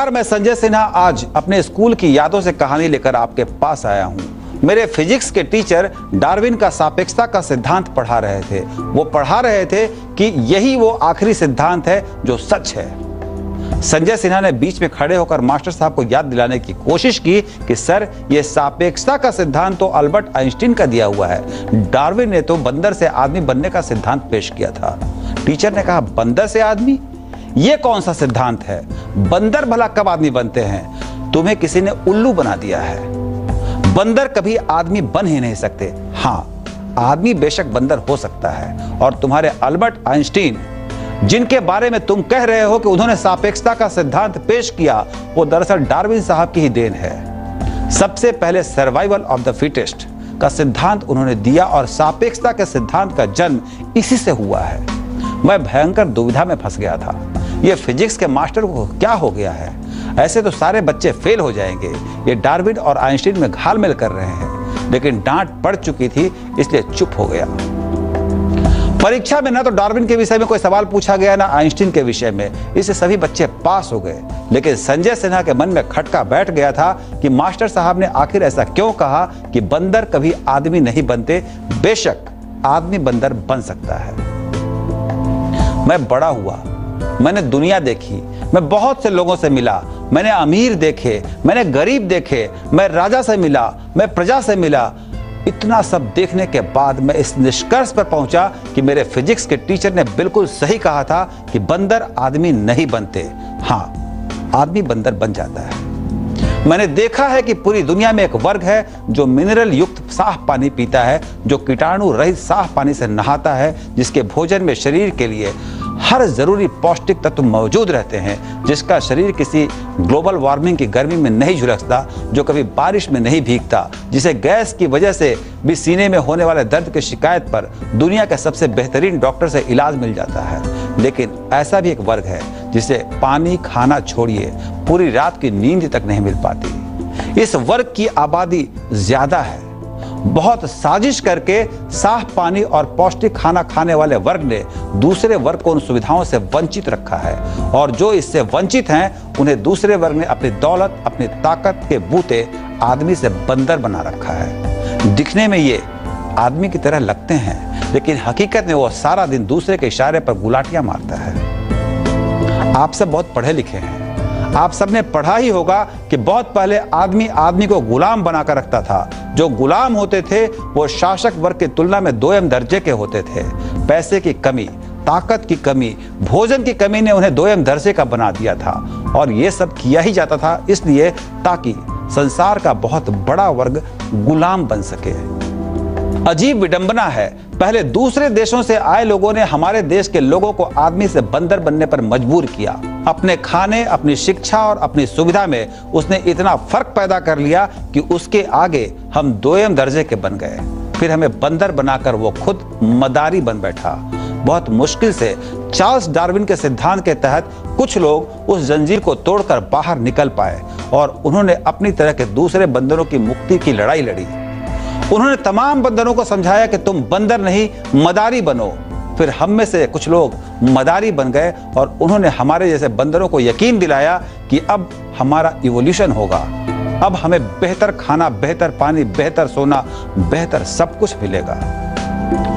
नमस्कार, मैं संजय सिन्हा आज अपने स्कूल की यादों से कहानी लेकर आपके पास आया हूँ। मेरे फिजिक्स के टीचर डार्विन का सापेक्षता का सिद्धांत पढ़ा रहे थे। वो पढ़ा रहे थे कि यही वो आखिरी सिद्धांत है जो सच है। संजय सिन्हा ने बीच में खड़े होकर मास्टर साहब को याद दिलाने की कोशिश की कि सर, ये सापेक्षता का सिद्धांत तो अल्बर्ट आइंस्टीन का दिया हुआ है। डार्विन ने तो बंदर से आदमी बनने का सिद्धांत पेश किया था। टीचर ने कहा, बंदर से आदमी? ये कौन सा सिद्धांत है? बंदर भला कब आदमी बनते हैं? तुम्हें किसी ने उल्लू बना दिया है। बंदर कभी आदमी बन ही नहीं सकते। हाँ, आदमी बेशक बंदर हो सकता है। और तुम्हारे अल्बर्ट आइंस्टीन, जिनके बारे में तुम कह रहे हो कि उन्होंने सापेक्षता का सिद्धांत पेश किया, वो दरअसल डार्विन साहब की ही देन है। सबसे पहले सर्वाइवल ऑफ द फिटेस्ट का सिद्धांत उन्होंने दिया और सापेक्षता के सिद्धांत का जन्म इसी से हुआ है। मैं भयंकर दुविधा में फंस गया था। ये फिजिक्स के मास्टर को क्या हो गया है? ऐसे तो सारे बच्चे फेल हो जाएंगे। ये डार्विन और आइंस्टीन में घालमेल कर रहे हैं। लेकिन डांट पड़ चुकी थी, इसलिए चुप हो गया। परीक्षा में ना तो डार्विन के विषय में कोई सवाल पूछा गया, ना आइंस्टीन के विषय में। इससे सभी बच्चे पास हो गए। लेकिन संजय सिन्हा के मन में खटका बैठ गया था कि मास्टर साहब ने आखिर ऐसा क्यों कहा कि बंदर कभी आदमी नहीं बनते। बेशक आदमी बंदर बन सकता है। मैं बड़ा हुआ, मैंने दुनिया देखी, मैं बहुत से लोगों से मिला। मैंने अमीर देखे, मैंने गरीब देखे, मैं राजा से मिला, मैं प्रजा से मिला। इतना सब देखने के बाद मैं इस निष्कर्ष पर पहुंचा कि मेरे फिजिक्स के टीचर ने बिल्कुल सही कहा था कि बंदर आदमी नहीं बनते। हाँ, आदमी बंदर बन जाता है। मैंने देखा है कि पूरी दुनिया में एक वर्ग है जो मिनरल युक्त साफ पानी पीता है, जो कीटाणु रहित साफ पानी से नहाता है, जिसके भोजन में शरीर के लिए हर जरूरी पौष्टिक तत्व मौजूद रहते हैं, जिसका शरीर किसी ग्लोबल वार्मिंग की गर्मी में नहीं झुलसता, जो कभी बारिश में नहीं भीगता, जिसे गैस की वजह से भी सीने में होने वाले दर्द की शिकायत पर दुनिया के सबसे बेहतरीन डॉक्टर से इलाज मिल जाता है। लेकिन ऐसा भी एक वर्ग है जिसे पानी खाना छोड़िए पूरी रात की नींद तक नहीं मिल पाती। इस वर्ग की आबादी ज्यादा है। बहुत साजिश करके साफ पानी और पौष्टिक खाना खाने वाले वर्ग ने दूसरे वर्ग को उन सुविधाओं से वंचित रखा है। और जो इससे वंचित हैं, उन्हें दूसरे वर्ग ने अपनी दौलत, अपनी ताकत के बूते आदमी से बंदर बना रखा है। दिखने में ये आदमी की तरह लगते हैं, लेकिन हकीकत में वो सारा दिन दूसरे के इशारे पर गुलाटियां मारता है। आप सब बहुत पढ़े लिखे हैं। आप सबने पढ़ा ही होगा कि बहुत पहले आदमी आदमी को गुलाम बनाकर रखता था। जो गुलाम होते थे वो शासक वर्ग की तुलना में दोयम दर्जे के होते थे। पैसे की कमी, ताकत की कमी, भोजन की कमी ने उन्हें दोयम दर्जे का बना दिया था। और ये सब किया ही जाता था इसलिए ताकि संसार का बहुत बड़ा वर्ग गुलाम बन सके। अजीब विडंबना है, पहले दूसरे देशों से आए लोगों ने हमारे देश के लोगों को आदमी से बंदर बनने पर मजबूर किया। अपने खाने, अपनी शिक्षा और अपनी सुविधा में उसने इतना फर्क पैदा कर लिया कि उसके आगे हम दोयम दर्जे के बन गए। फिर हमें बंदर बनाकर वो खुद मदारी बन बैठा। बहुत मुश्किल से चार्ल्स डार्विन के सिद्धांत के तहत कुछ लोग उस जंजीर को तोड़कर बाहर निकल पाए और उन्होंने अपनी तरह के दूसरे बंदरों की मुक्ति की लड़ाई लड़ी। उन्होंने तमाम बंदरों को समझाया कि तुम बंदर नहीं, मदारी बनो। फिर हम में से कुछ लोग मदारी बन गए और उन्होंने हमारे जैसे बंदरों को यकीन दिलाया कि अब हमारा इवोल्यूशन होगा। अब हमें बेहतर खाना, बेहतर पानी, बेहतर सोना, बेहतर सब कुछ मिलेगा।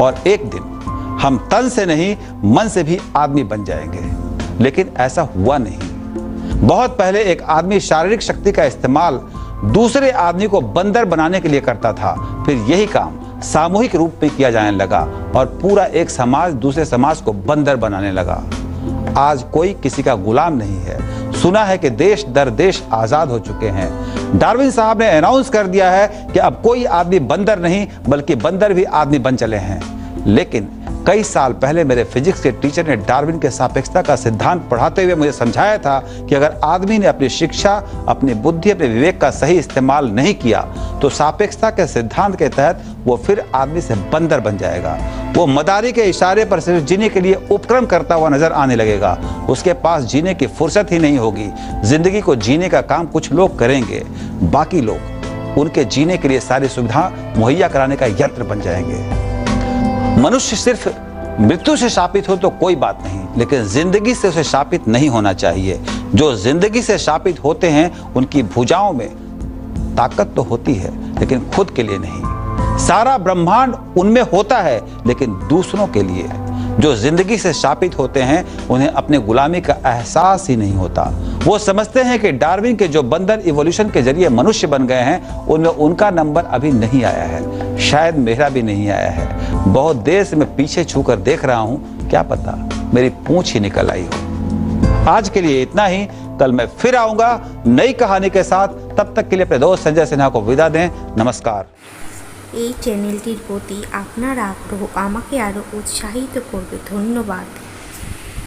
और एक दिन हम तन से नहीं, मन से भी आदमी बन जाएंगे। लेकिन ऐसा हुआ नहीं। बहुत पहले एक आदमी शारीरिक शक्ति का इस्तेमाल दूसरे आदमी को बंदर बनाने के लिए करता था। फिर यही काम सामूहिक रूप में किया जाने लगा और पूरा एक समाज दूसरे समाज को बंदर बनाने लगा। आज कोई किसी का गुलाम नहीं है। सुना है कि देश दर देश आजाद हो चुके हैं। डार्विन साहब ने अनाउंस कर दिया है कि अब कोई आदमी बंदर नहीं, बल्कि बंदर भी आदमी बन चले हैं। लेकिन कई साल पहले मेरे फिजिक्स के टीचर ने डार्विन के सापेक्षता का सिद्धांत पढ़ाते हुए मुझे समझाया था कि अगर आदमी ने अपनी शिक्षा, अपनी बुद्धि, अपने विवेक का सही इस्तेमाल नहीं किया तो सापेक्षता के सिद्धांत के तहत वो फिर आदमी से बंदर बन जाएगा। वो मदारी के इशारे पर सिर्फ जीने के लिए उपक्रम करता हुआ नजर आने लगेगा। उसके पास जीने की फुर्सत ही नहीं होगी। जिंदगी को जीने का काम कुछ लोग करेंगे, बाकी लोग उनके जीने के लिए सारी सुविधा मुहैया कराने का यंत्र बन जाएंगे। मनुष्य सिर्फ मृत्यु से शापित हो तो कोई बात नहीं, लेकिन जिंदगी से उसे शापित नहीं होना चाहिए। जो जिंदगी से शापित होते हैं उनकी भुजाओं में ताकत तो होती है लेकिन खुद के लिए नहीं। सारा ब्रह्मांड उनमें होता है लेकिन दूसरों के लिए। जो जिंदगी से शापित होते हैं उन्हें अपने गुलामी का एहसास ही नहीं होता। वो समझते हैं कि डार्विन के जो बंदर इवोल्यूशन के जरिए मनुष्य बन गए हैं उनमें उनका नंबर अभी नहीं आया है, शायद मेरा भी नहीं आया है। बहुत देर से मैं पीछे छूकर देख रहा हूं, क्या पता मेरी पूंछ ही निकल आई हो। आज के लिए इतना ही, कल मैं फिर आऊंगा नई कहानी के साथ। तब तक के लिए अपने दोस्त संजय सिन्हा को विदा दें। नमस्कार। এই চ্যানেলটির প্রতি আপনার আগ্রহ আমাকে আরও উৎসাহিত করবে। ধন্যবাদ।